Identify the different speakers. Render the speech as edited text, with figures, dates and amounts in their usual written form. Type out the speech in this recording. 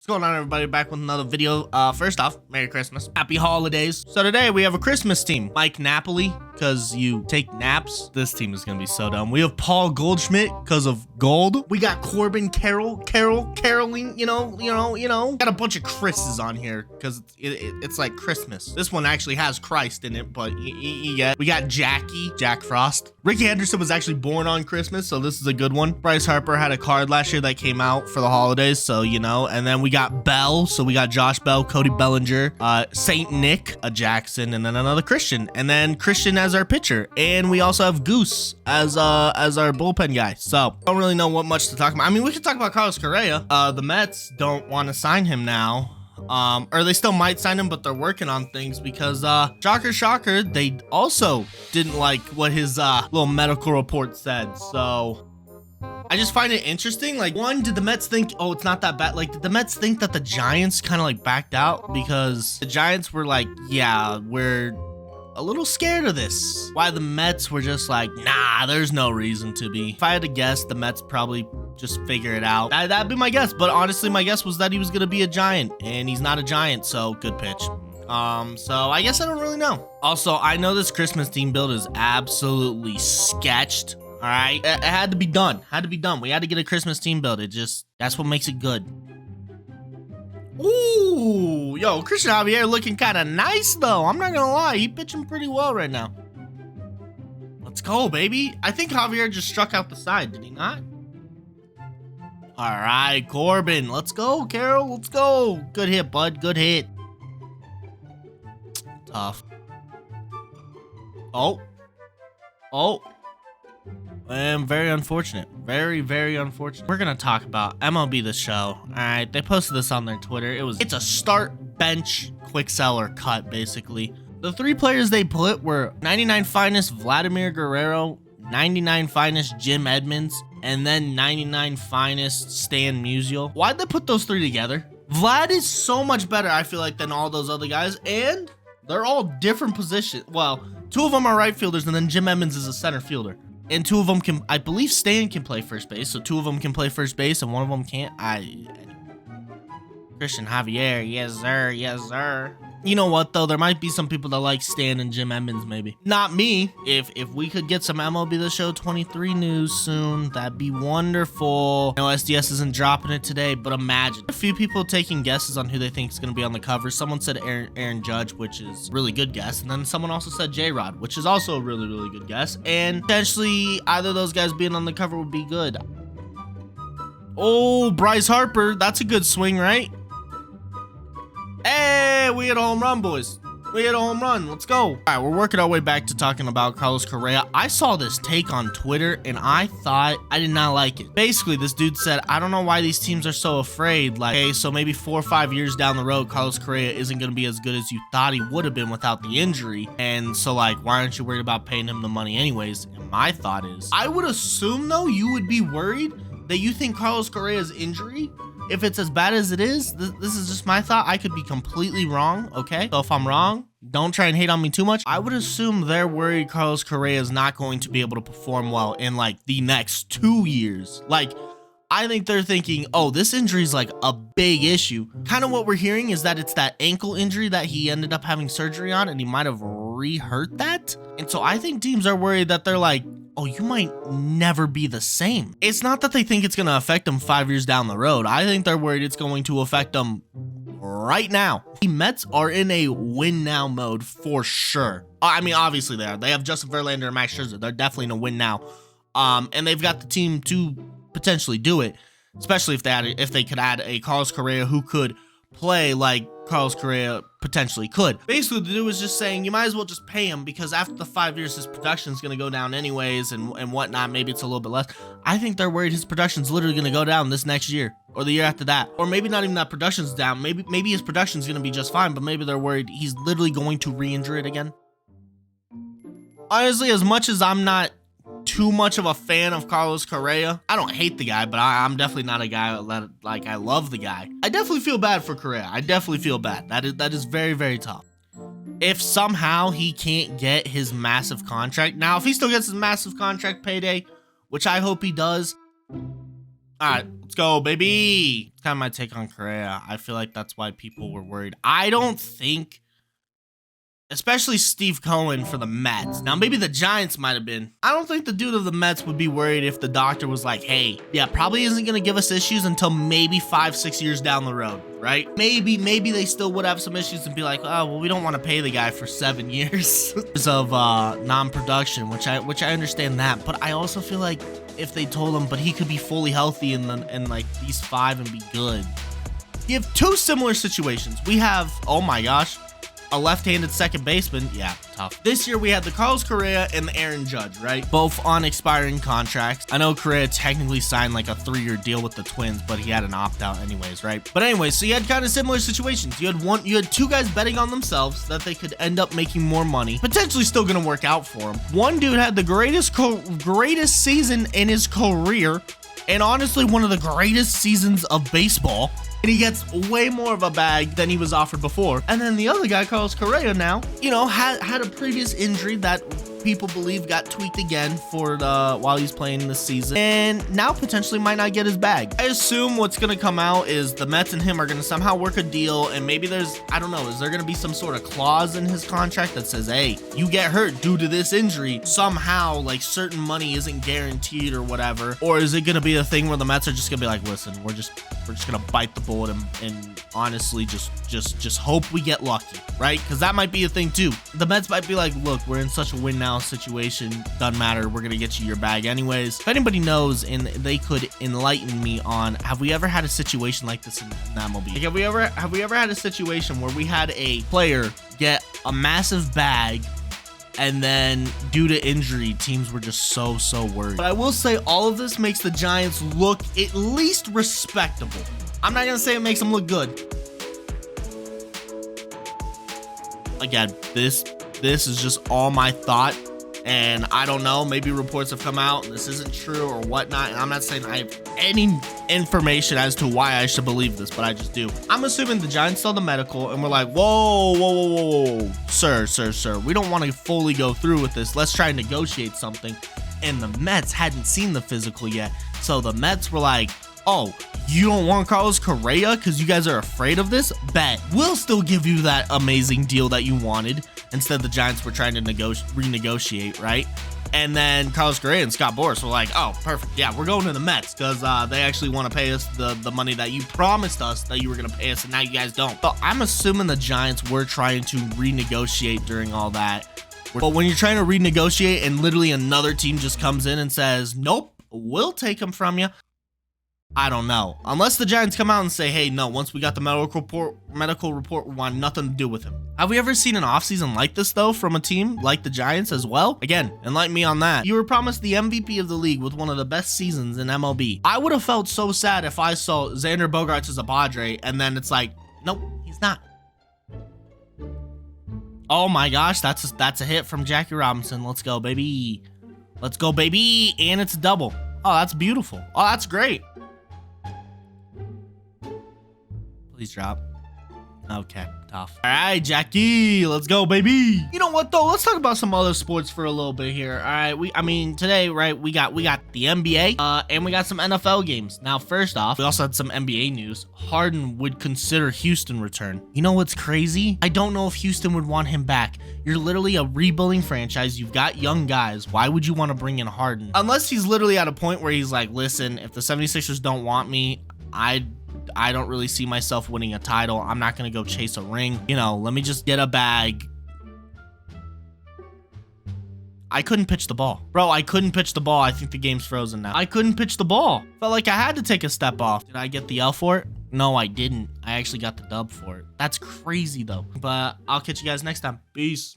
Speaker 1: What's going on, everybody? Back with another video. First off, Merry Christmas. Happy holidays. So today we have a Christmas team. Mike Napoli, because you take naps. This team is going to be so dumb. We have Paul Goldschmidt, because of gold. We got Corbin Caroling, you know. Got a bunch of Chris's on here, because it's like Christmas. This one actually has Christ in it, but yeah. We got Jack Frost. Ricky Henderson was actually born on Christmas, so this is a good one. Bryce Harper had a card last year that came out for the holidays, so you know. And then we got Bell, so we got Josh Bell, Cody Bellinger, Saint Nick, a Jackson, and then another Christian, and then Christian as our pitcher, and we also have Goose as our bullpen guy. So I don't really know what much to talk about. I mean, we could talk about Carlos Correa. The Mets don't want to sign him now. Or they still might sign him, but they're working on things because, shocker, they also didn't like what his, little medical report said. So I just find it interesting. Like, one, did the Mets think, oh, it's not that bad? Like, did the Mets think that the Giants kind of like backed out? Because the Giants were like, yeah, we're a little scared of this. Why the Mets were just like, nah, there's no reason to be. If I had to guess, the Mets probably just figure it out. That'd be my guess. But honestly, my guess was that he was going to be a Giant, and he's not a Giant. So good pitch. So I guess I don't really know. Also, I know this Christmas team build is absolutely sketched. All right. It had to be done. We had to get a Christmas team build. That's what makes it good. Ooh, yo, Christian Javier looking kind of nice, though. I'm not going to lie. He pitching pretty well right now. Let's go, baby. I think Javier just struck out the side. Did he not? All right, Corbin. Let's go, Carol. Let's go. Good hit, bud. Good hit. Tough. Oh. And very unfortunate. Very unfortunate. We're going to talk about MLB The Show. All right. They posted this on their Twitter. It's a start bench quick seller cut, basically. The three players they put were 99 finest Vladimir Guerrero, 99 finest Jim Edmonds, and then 99 finest Stan Musial. Why'd they put those three together? Vlad is so much better, I feel like, than all those other guys. And they're all different positions. Well, two of them are right fielders, and then Jim Edmonds is a center fielder. And two of them can, I believe Stan can play first base. So two of them can play first base and one of them can't. Christian Javier, yes sir. You know what though? There might be some people that like Stan and Jim Edmonds, maybe. Not me. If we could get some MLB The Show 23 news soon, that'd be wonderful. I know SDS isn't dropping it today, but imagine. A few people taking guesses on who they think is going to be on the cover. Someone said Aaron Judge, which is a really good guess. And then someone also said J-Rod, which is also a really good guess. And potentially either of those guys being on the cover would be good. Oh, Bryce Harper. That's a good swing, right? Hey, we hit a home run, boys. We hit a home run. Let's go. All right, we're working our way back to talking about Carlos Correa. I saw this take on Twitter, and I did not like it. Basically, this dude said, I don't know why these teams are so afraid. Like, hey, so maybe 4 or 5 years down the road, Carlos Correa isn't going to be as good as you thought he would have been without the injury. And so, like, why aren't you worried about paying him the money anyways? And my thought is, I would assume, though, you would be worried that you think Carlos Correa's injury, if it's as bad as it is, this is just my thought. I could be completely wrong, okay? So if I'm wrong, don't try and hate on me too much. I would assume they're worried Carlos Correa is not going to be able to perform well in like the next 2 years. Like, I think they're thinking, oh, this injury is like a big issue. Kind of what we're hearing is that it's that ankle injury that he ended up having surgery on, and he might have re-hurt that. And so I think teams are worried that they're like, oh, you might never be the same. It's not that they think it's going to affect them 5 years down the road. I think they're worried it's going to affect them right now. The Mets are in a win now mode for sure. I mean, obviously they are. They have Justin Verlander and Max Scherzer. They're definitely in a win now. And they've got the team to potentially do it, especially if they could add a Carlos Correa who could play like Carlos Correa potentially could. Basically, the dude was just saying you might as well just pay him because after the 5 years, his production is going to go down anyways and whatnot. Maybe it's a little bit less. I think they're worried his production's literally going to go down this next year or the year after that. Or maybe not even that production's down. Maybe his production's going to be just fine, but maybe they're worried he's literally going to re-injure it again. Honestly, as much as I'm not too much of a fan of Carlos Correa, I don't hate the guy, but I'm definitely not a guy that, like, I love the guy. I definitely feel bad for Correa. I definitely feel bad. That is very tough. If somehow he can't get his massive contract, now if he still gets his massive contract payday, which I hope he does, All right, let's go, baby. It's kind of my take on Correa. I feel like that's why people were worried. I don't think, especially Steve Cohen for the Mets. Now, maybe the Giants might have been. I don't think the dude of the Mets would be worried if the doctor was like, hey, yeah, probably isn't going to give us issues until maybe 5-6 years down the road, right? Maybe they still would have some issues and be like, oh, well, we don't want to pay the guy for 7 years of non-production, which I understand that. But I also feel like if they told him, but he could be fully healthy in like these 5 and be good. You have 2 similar situations. We have, oh my gosh, a left-handed second baseman. Yeah, tough. This year we had the Carlos Correa and the Aaron Judge, right? Both on expiring contracts. I know Correa technically signed like a 3-year deal with the Twins, but he had an opt-out anyways, right? But anyways, so you had kind of similar situations. You had 2 guys betting on themselves that they could end up making more money, potentially still gonna work out for them. One dude had the greatest season in his career, and honestly one of the greatest seasons of baseball. And he gets way more of a bag than he was offered before. And then the other guy, Carlos Correa, now, you know, had a previous injury that people believe got tweaked again for while he's playing this season, and now potentially might not get his bag. I assume what's gonna come out is the Mets and him are gonna somehow work a deal, and maybe there's, I don't know, is there gonna be some sort of clause in his contract that says, hey, you get hurt due to this injury, somehow like certain money isn't guaranteed or whatever? Or is it gonna be a thing where the Mets are just gonna be like, listen, we're just gonna bite the bullet and honestly just hope we get lucky, right? Because that might be a thing too. The Mets might be like, look, we're in such a win now situation, doesn't matter, we're gonna get you your bag anyways. If anybody knows and they could enlighten me on, have we ever had a situation like this in MLB? Like, have we ever had a situation where we had a player get a massive bag and then due to injury teams were just so worried? But I will say all of this makes the Giants look at least respectable. I'm not gonna say it makes them look good. Again, this is just all my thought, and I don't know, maybe reports have come out and this isn't true or whatnot, and I'm not saying I have any information as to why I should believe this, but I just do. I'm assuming the Giants saw the medical and we're like, whoa, sir, we don't want to fully go through with this, let's try and negotiate something. And the Mets hadn't seen the physical yet, so the Mets were like, oh, you don't want Carlos Correa because you guys are afraid of this? Bet. We'll still give you that amazing deal that you wanted. Instead, the Giants were trying to renegotiate, right? And then Carlos Correa and Scott Boras were like, oh, perfect. Yeah, we're going to the Mets because they actually want to pay us the money that you promised us that you were going to pay us, and now you guys don't. So I'm assuming the Giants were trying to renegotiate during all that. But when you're trying to renegotiate and literally another team just comes in and says, nope, we'll take him from you, I don't know. Unless the Giants come out and say, hey, no, once we got the medical report, we want nothing to do with him. Have we ever seen an offseason like this, though, from a team like the Giants as well? Again, enlighten me on that. You were promised the MVP of the league with one of the best seasons in MLB. I would have felt so sad if I saw Xander Bogaerts as a Padre, and then it's like, nope, he's not. Oh my gosh, that's a hit from Jackie Robinson. Let's go, baby. Let's go, baby. And it's a double. Oh, that's beautiful. Oh, that's great. Please drop. Okay, tough. All right, Jackie, let's go, baby. You know what though? Let's talk about some other sports for a little bit here. All right, I mean today, right? We got the NBA, and we got some NFL games. Now, first off, we also had some NBA news. Harden would consider Houston return. You know what's crazy? I don't know if Houston would want him back. You're literally a rebuilding franchise. You've got young guys. Why would you want to bring in Harden? Unless he's literally at a point where he's like, listen, if the 76ers don't want me, I don't really see myself winning a title. I'm not going to go chase a ring. You know, let me just get a bag. I couldn't pitch the ball. Bro, I couldn't pitch the ball. I think the game's frozen now. I couldn't pitch the ball. Felt like I had to take a step off. Did I get the L for it? No, I didn't. I actually got the dub for it. That's crazy, though. But I'll catch you guys next time. Peace.